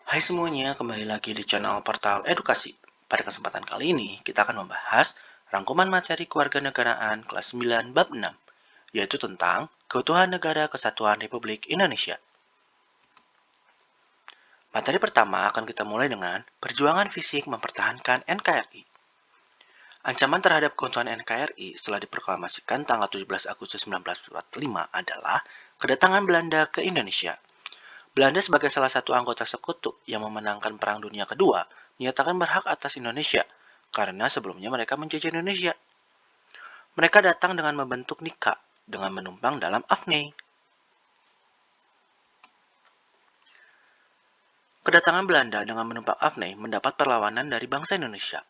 Hai semuanya, kembali lagi di channel Portal Edukasi. Pada kesempatan kali ini, kita akan membahas rangkuman materi kewarganegaraan kelas 9 bab 6, yaitu tentang Keutuhan Negara Kesatuan Republik Indonesia. Materi pertama akan kita mulai dengan perjuangan fisik mempertahankan NKRI. Ancaman terhadap keutuhan NKRI setelah diproklamasikan tanggal 17 Agustus 1945 adalah kedatangan Belanda ke Indonesia. Belanda sebagai salah satu anggota sekutu yang memenangkan Perang Dunia Kedua menyatakan berhak atas Indonesia karena sebelumnya mereka menjajah Indonesia. Mereka datang dengan membentuk nikah dengan menumpang dalam Afnei. Kedatangan Belanda dengan menumpang Afnei mendapat perlawanan dari bangsa Indonesia.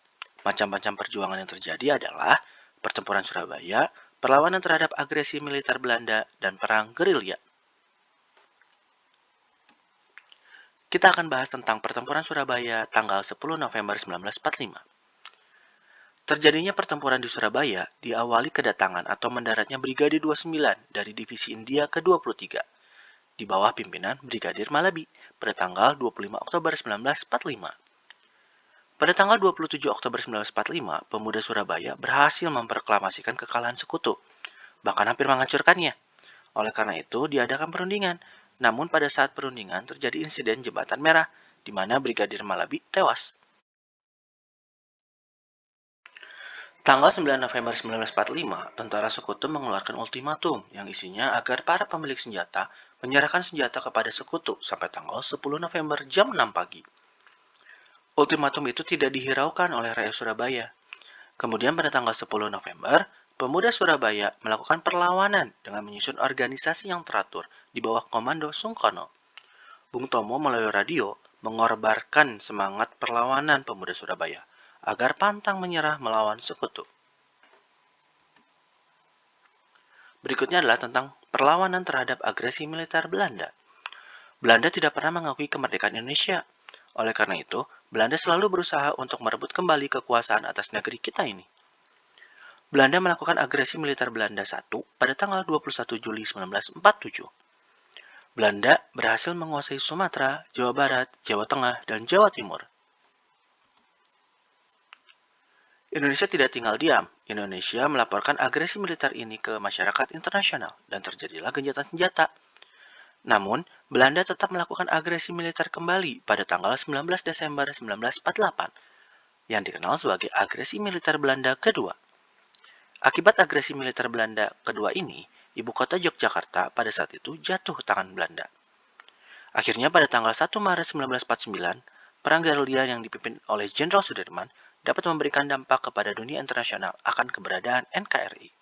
Macam-macam perjuangan yang terjadi adalah pertempuran Surabaya, perlawanan terhadap agresi militer Belanda, dan perang gerilya. Kita akan bahas tentang pertempuran Surabaya tanggal 10 November 1945. Terjadinya pertempuran di Surabaya diawali kedatangan atau mendaratnya Brigade 29 dari Divisi India ke-23 di bawah pimpinan Brigadir Malabi pada tanggal 25 Oktober 1945. Pada tanggal 27 Oktober 1945, pemuda Surabaya berhasil memproklamasikan kekalahan sekutu, bahkan hampir menghancurkannya. Oleh karena itu, diadakan perundingan. Namun pada saat perundingan terjadi insiden Jembatan Merah, di mana Brigadir Malabi tewas. Tanggal 9 November 1945, tentara sekutu mengeluarkan ultimatum yang isinya agar para pemilik senjata menyerahkan senjata kepada sekutu sampai tanggal 10 November jam 6 pagi. Ultimatum itu tidak dihiraukan oleh rakyat Surabaya. Kemudian pada tanggal 10 November, pemuda Surabaya melakukan perlawanan dengan menyusun organisasi yang teratur di bawah komando Sungkono. Bung Tomo melalui radio mengorbankan semangat perlawanan pemuda Surabaya agar pantang menyerah melawan sekutu. Berikutnya adalah tentang perlawanan terhadap agresi militer Belanda. Belanda tidak pernah mengakui kemerdekaan Indonesia. Oleh karena itu, Belanda selalu berusaha untuk merebut kembali kekuasaan atas negeri kita ini. Belanda melakukan agresi militer Belanda I pada tanggal 21 Juli 1947. Belanda berhasil menguasai Sumatera, Jawa Barat, Jawa Tengah, dan Jawa Timur. Indonesia tidak tinggal diam. Indonesia melaporkan agresi militer ini ke masyarakat internasional dan terjadilah gencatan senjata. Namun, Belanda tetap melakukan agresi militer kembali pada tanggal 19 Desember 1948 yang dikenal sebagai agresi militer Belanda kedua. Akibat agresi militer Belanda kedua ini, ibu kota Yogyakarta pada saat itu jatuh tangan Belanda. Akhirnya pada tanggal 1 Maret 1949, perang gerilya yang dipimpin oleh Jenderal Sudirman dapat memberikan dampak kepada dunia internasional akan keberadaan NKRI.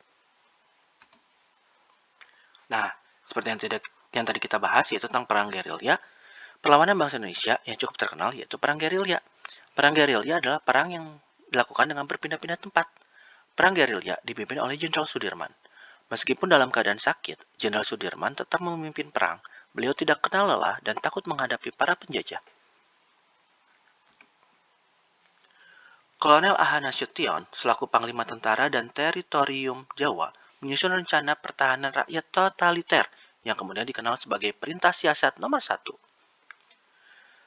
Nah, seperti yang tadi kita bahas yaitu tentang perang gerilya, perlawanan bangsa Indonesia yang cukup terkenal yaitu perang gerilya. Perang gerilya adalah perang yang dilakukan dengan berpindah-pindah tempat. Perang gerilya dipimpin oleh Jenderal Sudirman. Meskipun dalam keadaan sakit, Jenderal Sudirman tetap memimpin perang. Beliau tidak kenal lelah dan takut menghadapi para penjajah. Kolonel A.H. Nasution, selaku Panglima Tentara dan Teritorium Jawa, menyusun rencana pertahanan rakyat totaliter yang kemudian dikenal sebagai Perintah Siasat Nomor 1.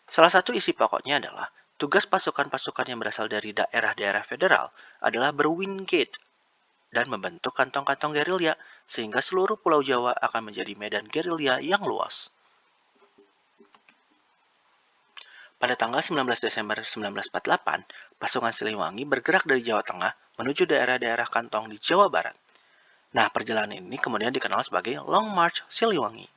Salah satu isi pokoknya adalah tugas pasukan-pasukan yang berasal dari daerah-daerah federal adalah berwingate dan membentuk kantong-kantong gerilya sehingga seluruh Pulau Jawa akan menjadi medan gerilya yang luas. Pada tanggal 19 Desember 1948, pasukan Siliwangi bergerak dari Jawa Tengah menuju daerah-daerah kantong di Jawa Barat. Nah, perjalanan ini kemudian dikenal sebagai Long March Siliwangi.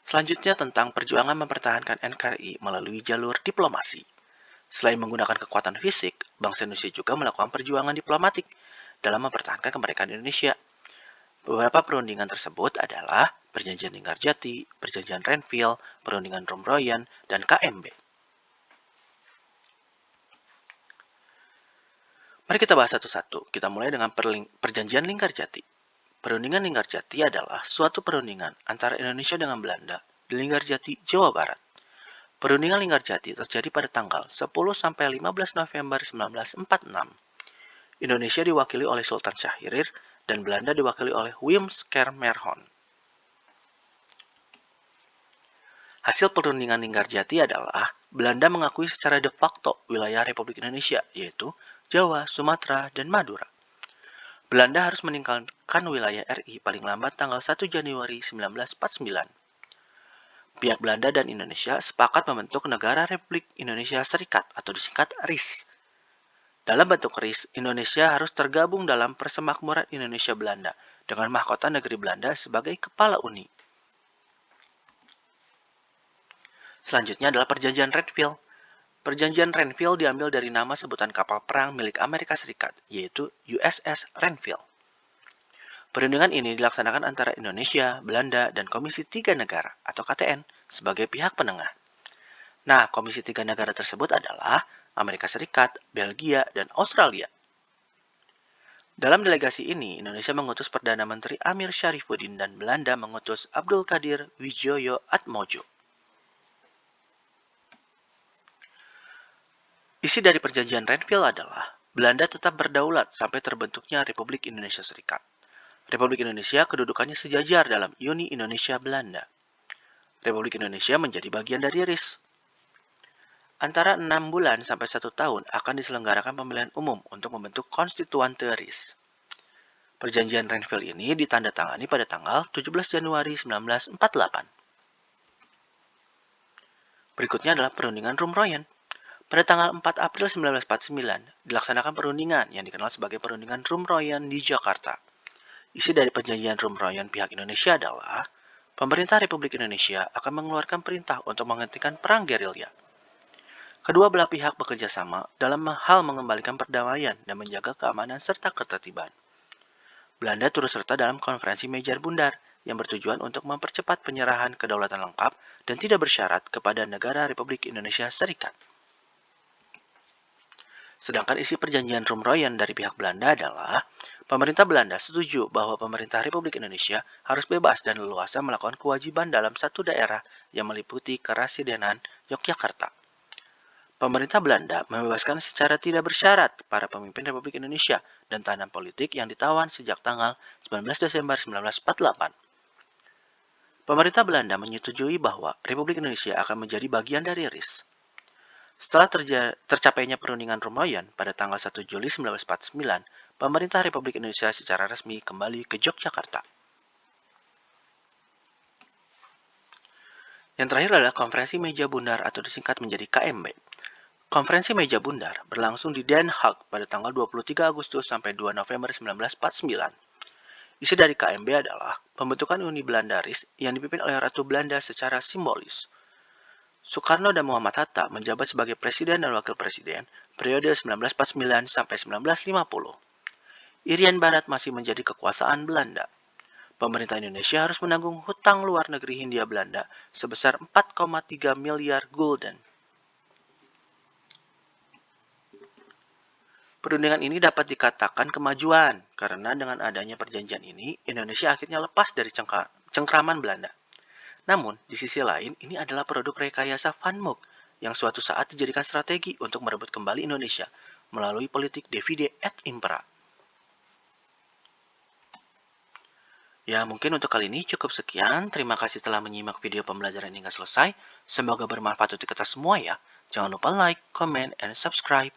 Selanjutnya tentang perjuangan mempertahankan NKRI melalui jalur diplomasi. Selain menggunakan kekuatan fisik, bangsa Indonesia juga melakukan perjuangan diplomatik dalam mempertahankan kemerdekaan Indonesia. Beberapa perundingan tersebut adalah Perjanjian Linggarjati, Perjanjian Renville, Perundingan Rombroyan, dan KMB. Mari kita bahas satu-satu. Kita mulai dengan Perjanjian Linggarjati. Perundingan Linggarjati adalah suatu perundingan antara Indonesia dengan Belanda di Linggarjati, Jawa Barat. Perundingan Linggarjati terjadi pada tanggal 10 sampai 15 November 1946. Indonesia diwakili oleh Sultan Syahrir dan Belanda diwakili oleh Wim Schermerhorn. Hasil perundingan Linggarjati adalah Belanda mengakui secara de facto wilayah Republik Indonesia, yaitu Jawa, Sumatera, dan Madura. Belanda harus meninggalkan wilayah RI paling lambat tanggal 1 Januari 1949. Pihak Belanda dan Indonesia sepakat membentuk Negara Republik Indonesia Serikat atau disingkat RIS. Dalam bentuk RIS, Indonesia harus tergabung dalam Persemakmuran Indonesia Belanda dengan mahkota negeri Belanda sebagai kepala uni. Selanjutnya adalah Perjanjian Renville. Perjanjian Renville diambil dari nama sebutan kapal perang milik Amerika Serikat, yaitu USS Renville. Perundingan ini dilaksanakan antara Indonesia, Belanda, dan Komisi Tiga Negara atau KTN sebagai pihak penengah. Nah, Komisi Tiga Negara tersebut adalah Amerika Serikat, Belgia, dan Australia. Dalam delegasi ini, Indonesia mengutus Perdana Menteri Amir Syarifuddin dan Belanda mengutus Abdul Qadir Widjojo Atmojo. Isi dari Perjanjian Renville adalah Belanda tetap berdaulat sampai terbentuknya Republik Indonesia Serikat. Republik Indonesia kedudukannya sejajar dalam Uni Indonesia Belanda. Republik Indonesia menjadi bagian dari RIS. Antara 6 bulan sampai 1 tahun akan diselenggarakan pemilihan umum untuk membentuk konstituante RIS. Perjanjian Renville ini ditandatangani pada tanggal 17 Januari 1948. Berikutnya adalah perundingan Rumroyen. Pada tanggal 4 April 1949, dilaksanakan perundingan yang dikenal sebagai perundingan Rumroyen di Jakarta. Isi dari perjanjian Rumroyen pihak Indonesia adalah pemerintah Republik Indonesia akan mengeluarkan perintah untuk menghentikan perang gerilya. Kedua belah pihak bekerja sama dalam hal mengembalikan perdamaian dan menjaga keamanan serta ketertiban. Belanda turut serta dalam konferensi Mejar Bundar yang bertujuan untuk mempercepat penyerahan kedaulatan lengkap dan tidak bersyarat kepada negara Republik Indonesia Serikat. Sedangkan isi perjanjian Rumroyen dari pihak Belanda adalah pemerintah Belanda setuju bahwa pemerintah Republik Indonesia harus bebas dan leluasa melakukan kewajiban dalam satu daerah yang meliputi Kerasidenan Yogyakarta. Pemerintah Belanda membebaskan secara tidak bersyarat para pemimpin Republik Indonesia dan tahanan politik yang ditawan sejak tanggal 19 Desember 1948. Pemerintah Belanda menyetujui bahwa Republik Indonesia akan menjadi bagian dari RIS. Setelah tercapainya perundingan Rumroyen pada tanggal 1 Juli 1949, pemerintah Republik Indonesia secara resmi kembali ke Yogyakarta. Yang terakhir adalah Konferensi Meja Bundar atau disingkat menjadi KMB. Konferensi Meja Bundar berlangsung di Den Haag pada tanggal 23 Agustus sampai 2 November 1949. Isi dari KMB adalah pembentukan Uni Belanda RIS yang dipimpin oleh Ratu Belanda secara simbolis. Soekarno dan Muhammad Hatta menjabat sebagai Presiden dan Wakil Presiden periode 1949 sampai 1950. Irian Barat masih menjadi kekuasaan Belanda. Pemerintah Indonesia harus menanggung hutang luar negeri Hindia Belanda sebesar 4,3 miliar gulden. Perundingan ini dapat dikatakan kemajuan karena dengan adanya perjanjian ini, Indonesia akhirnya lepas dari cengkraman Belanda. Namun, di sisi lain, ini adalah produk rekayasa Van Mook yang suatu saat dijadikan strategi untuk merebut kembali Indonesia melalui politik divide et impera. Ya, mungkin untuk kali ini cukup sekian. Terima kasih telah menyimak video pembelajaran hingga selesai. Semoga bermanfaat untuk kita semua ya. Jangan lupa like, comment, and subscribe.